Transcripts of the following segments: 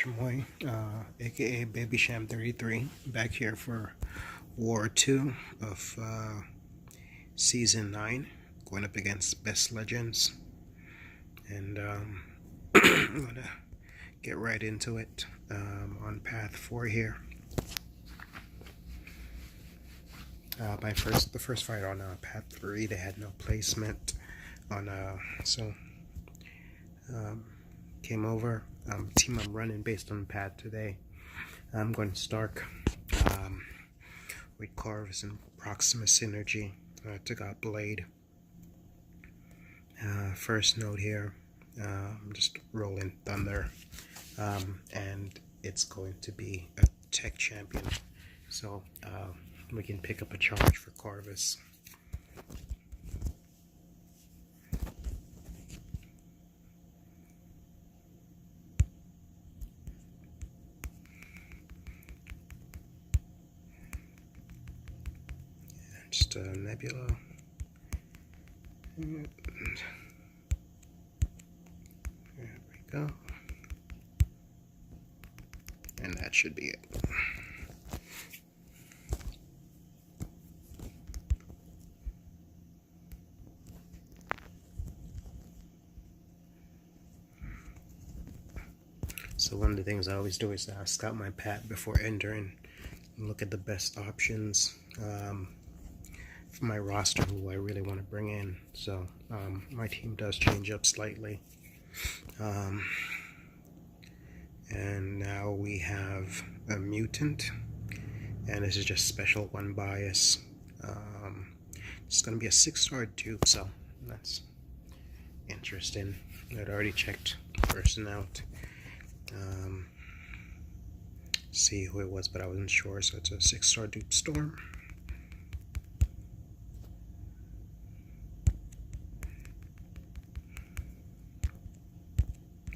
Moy, aka Baby Sham 33, back here for War 2 of Season 9, going up against Best Legends. And I'm gonna get right into it on Path 4 here. The first fight on Path 3, they had no placement on, so came over. Team I'm running based on Path today. I'm going Stark with Corvus and Proxima Synergy. Took out Blade. First note here, I'm just rolling Thunder, and it's going to be a tech champion, so we can pick up a charge for Corvus. Just a Nebula. There we go. And that should be it. So one of the things I always do is scout my path before entering and look at the best options for my roster, who I really want to bring in. So my team does change up slightly. And now we have a mutant, and this is just special one bias. It's going to be a 6-star dupe, so that's interesting. I'd already checked person out, see who it was, but I wasn't sure. So it's a 6-star dupe Storm.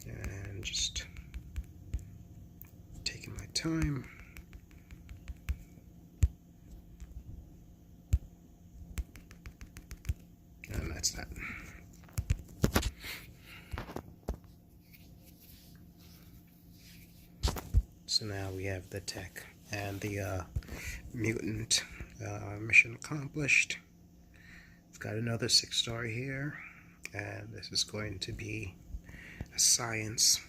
And just taking my time. And that's that. So now we have the tech and the mutant. Mission accomplished. I've got another 6-star here, and this is going to be a science.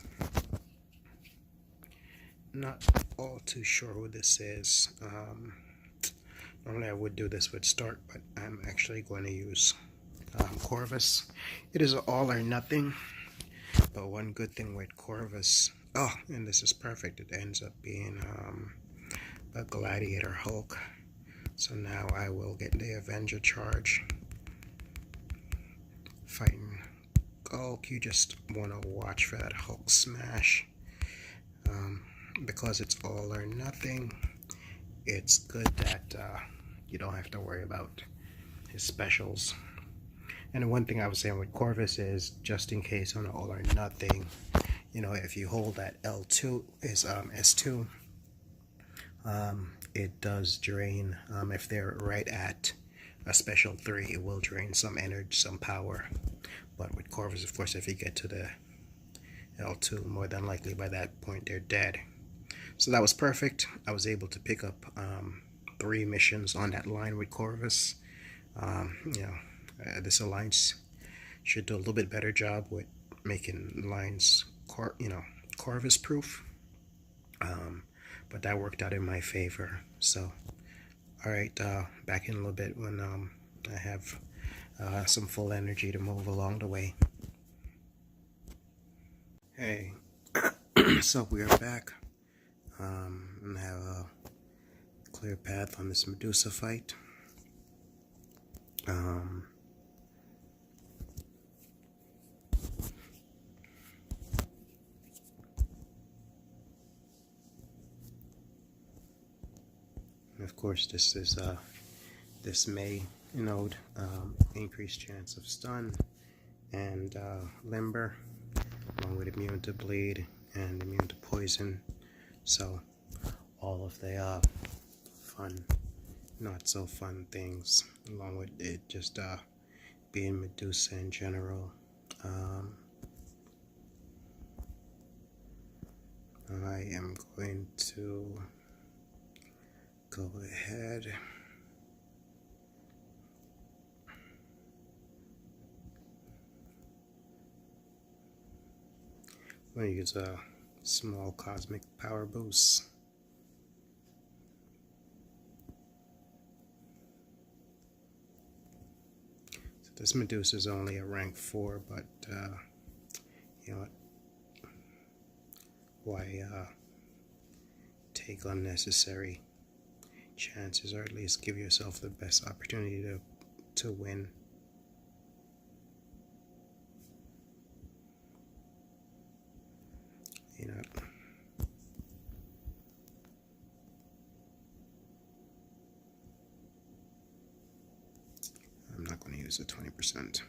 Not all too sure who this is. Normally I would do this with Stark, but I'm actually going to use Corvus. It is all or nothing, but one good thing with Corvus, and this is perfect, it ends up being a Gladiator Hulk. So now I will get the Avenger charge. Fighting Hulk, you just want to watch for that Hulk smash. Because it's all or nothing, it's good that you don't have to worry about his specials. And the one thing I was saying with Corvus is, just in case on an all or nothing, if you hold that L2 is S2, it does drain. If they're right at a special 3, it will drain some energy, some power. But with Corvus, of course, if you get to the L2, more than likely by that point they're dead. So that was perfect. I was able to pick up 3 missions on that line with Corvus. This alliance should do a little bit better job with making lines Corvus proof, but that worked out in my favor. So alright, back in a little bit when I have some full energy to move along the way. Hey, so we are back. And have a clear path on this Medusa fight. Of course, this is this may increase chance of stun and limber, along with immune to bleed and immune to poison. So all of the fun, not so fun things, along with it just being Medusa in general. I am going to go ahead I'm going to use a small cosmic power boost. So this Medusa is only a rank 4, but you know what? Why take unnecessary chances, or at least give yourself the best opportunity to win. You know, I'm not going to use the 20%.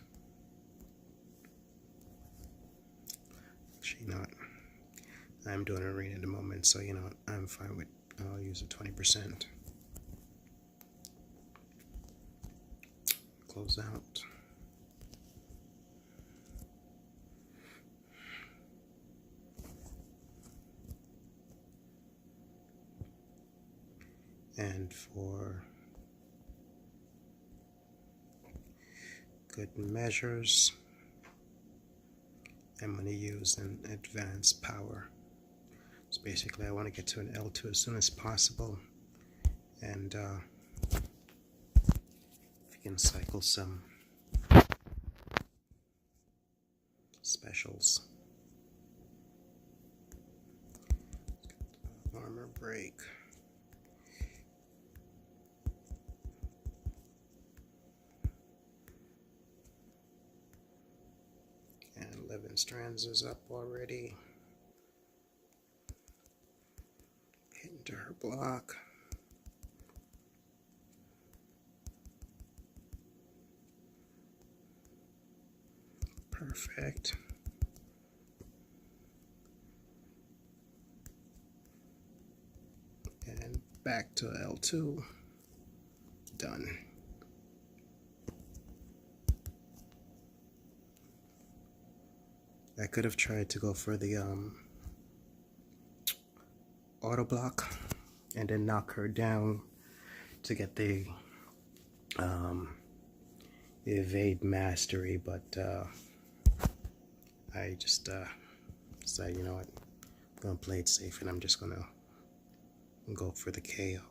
Actually, not. I'm doing an arena at the moment, so you know what? I'm fine with. I'll use the 20%. Close out. And for good measures, I'm going to use an advanced power. So basically I want to get to an L2 as soon as possible, and if you can cycle some specials. Armor break. And 11 strands is up already. Hitting to her block. Perfect. And back to L2. Done. I could have tried to go for the auto block and then knock her down to get the evade mastery, but I just decided, you know what, I'm gonna play it safe and I'm just gonna go for the KO.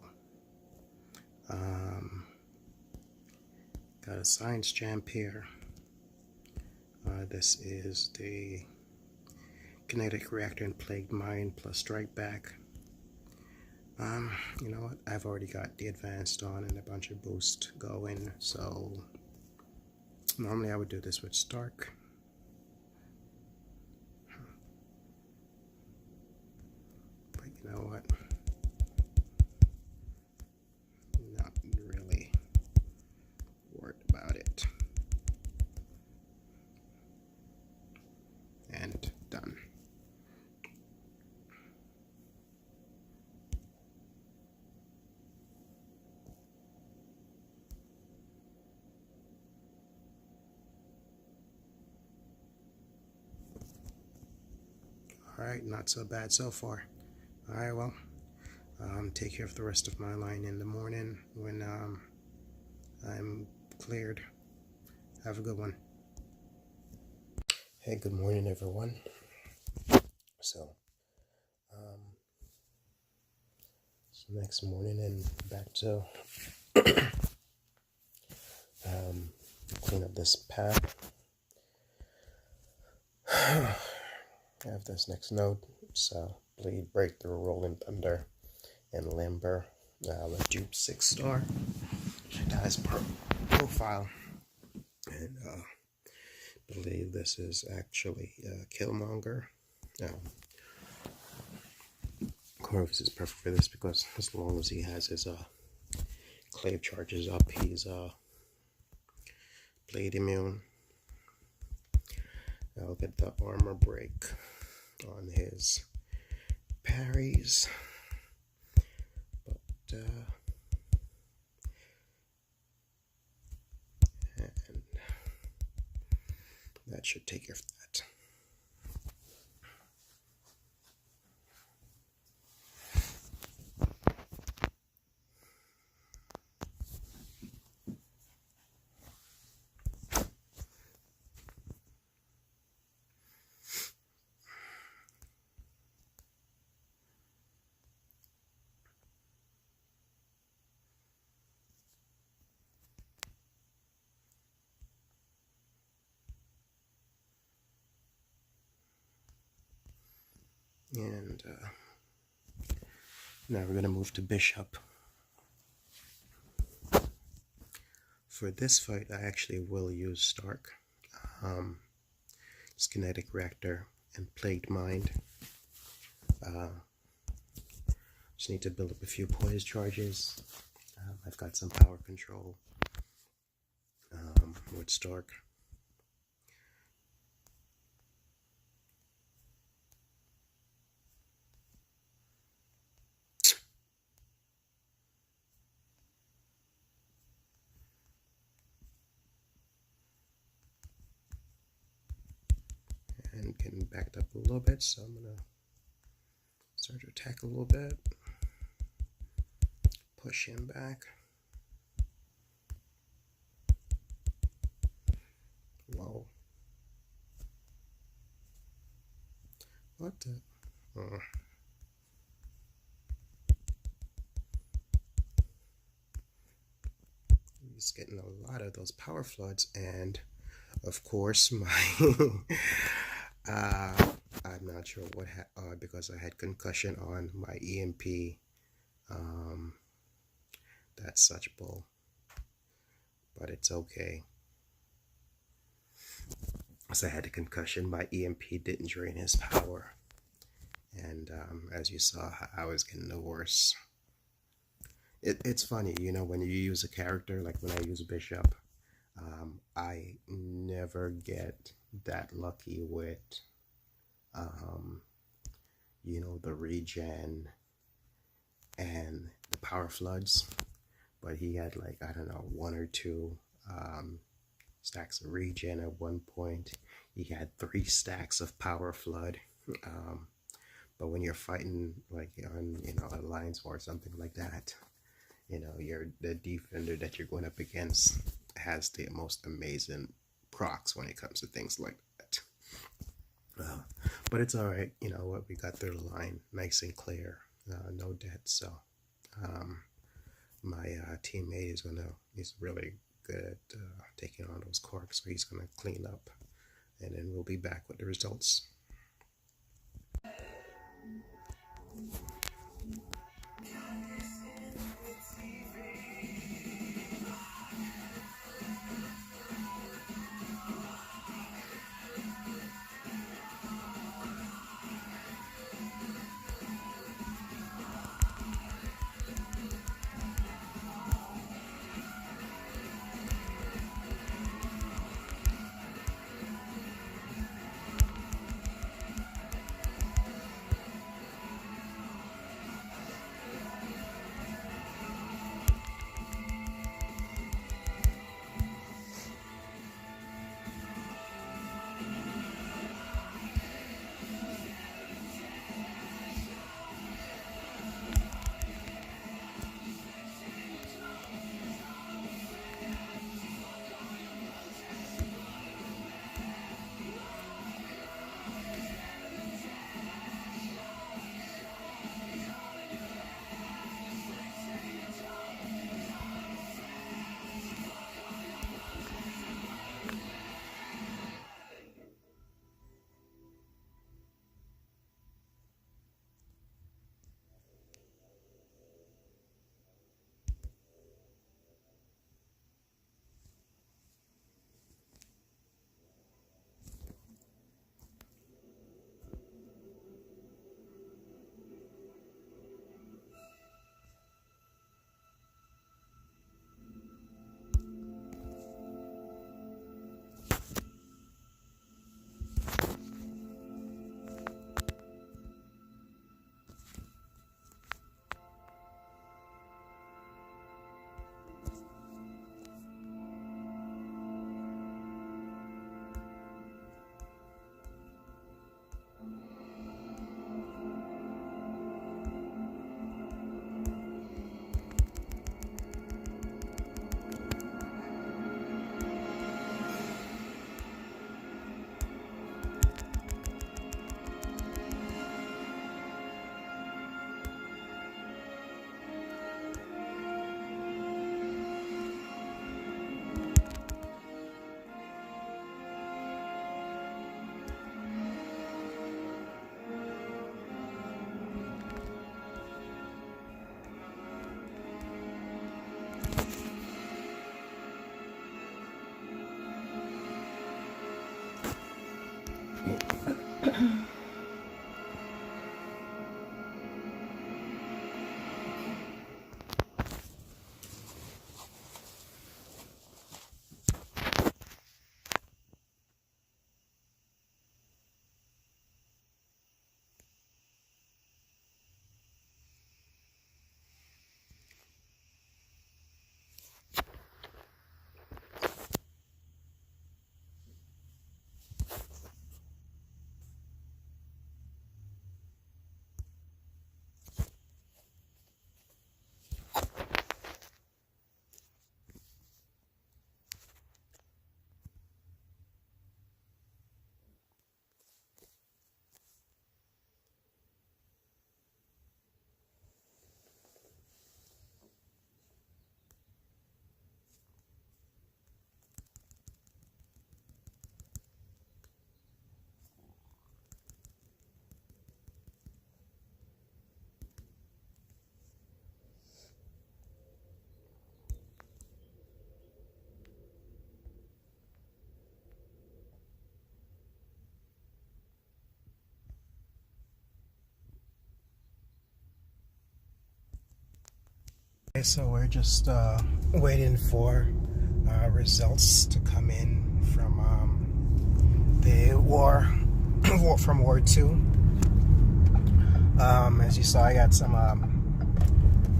Got a science champ here. This is the kinetic reactor and plagued mine plus strike back. You know what, I've already got the advanced on and a bunch of boost going, so normally I would do this with Stark. But you know what, not really worried about it. And done. Alright, not so bad so far. Alright, well, take care of the rest of my line in the morning when I'm cleared. Have a good one. Hey, good morning, everyone. So, it's the next morning and back to clean up this path. I have this next node, so bleed, breakthrough, rolling thunder, and limber. A dupe 6-star. Dies profile, and believe this is actually Killmonger. Corvus is perfect for this because as long as he has his clave charges up, he's blade immune. I'll get the armor break on his parries, but and that should take care of that. And now we're going to move to bishop. For this fight, I actually will use Stark, Kinetic Reactor, and Plagued Mind. Just need to build up a few poise charges. I've got some power control with Stark. And getting backed up a little bit, so I'm gonna start to attack a little bit. Push him back. Whoa. What the? Oh. He's getting a lot of those power floods, and of course my I'm not sure what because I had concussion on my EMP. That's such bull, but it's okay. So I had a concussion. My EMP didn't drain his power, and as you saw, I was getting the worse. It's funny, you know, when you use a character, like when I use Bishop, I never get that lucky with, you know, the regen and the power floods. But he had like, I don't know, 1 or 2 stacks of regen at one point. He had 3 stacks of power flood. But when you're fighting like on, you know, Alliance War or something like that, you know, the defender that you're going up against has the most amazing procs when it comes to things like that. But it's all right. You know what? We got through the line nice and clear. No death. So my teammate he's really good at taking on those corks. So he's going to clean up. And then we'll be back with the results. Okay, so we're just waiting for results to come in from the war from War II. As you saw, I got some a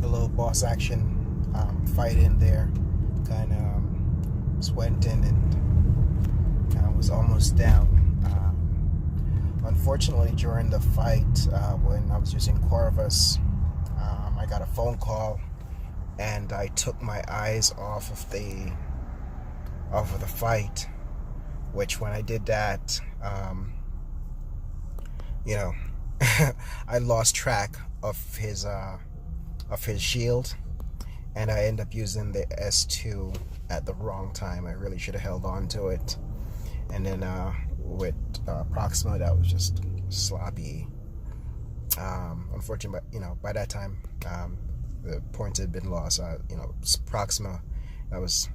little boss action fight in there. Kind of just went in and I was almost down. Unfortunately, during the fight, when I was using Corvus, I got a phone call, and I took my eyes off of the fight. Which, when I did that, I lost track of his shield, and I ended up using the S2 at the wrong time. I really should have held on to it. And then with Proxima, that was just sloppy. Unfortunately, but by that time, the points had been lost. Proxima, I was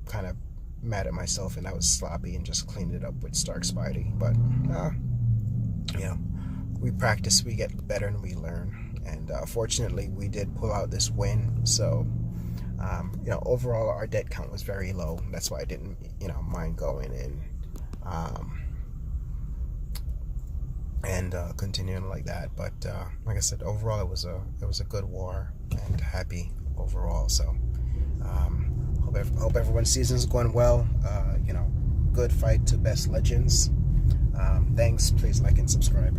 kind of mad at myself, and I was sloppy and just cleaned it up with Stark Spidey. But we practice, we get better, and we learn. And fortunately, we did pull out this win. So overall, our debt count was very low. That's why I didn't mind going in and continuing like that. But like I said, overall it was a good war, and happy overall. So hope everyone's season's going well. Good fight to Best Legends. Thanks. Please like and subscribe.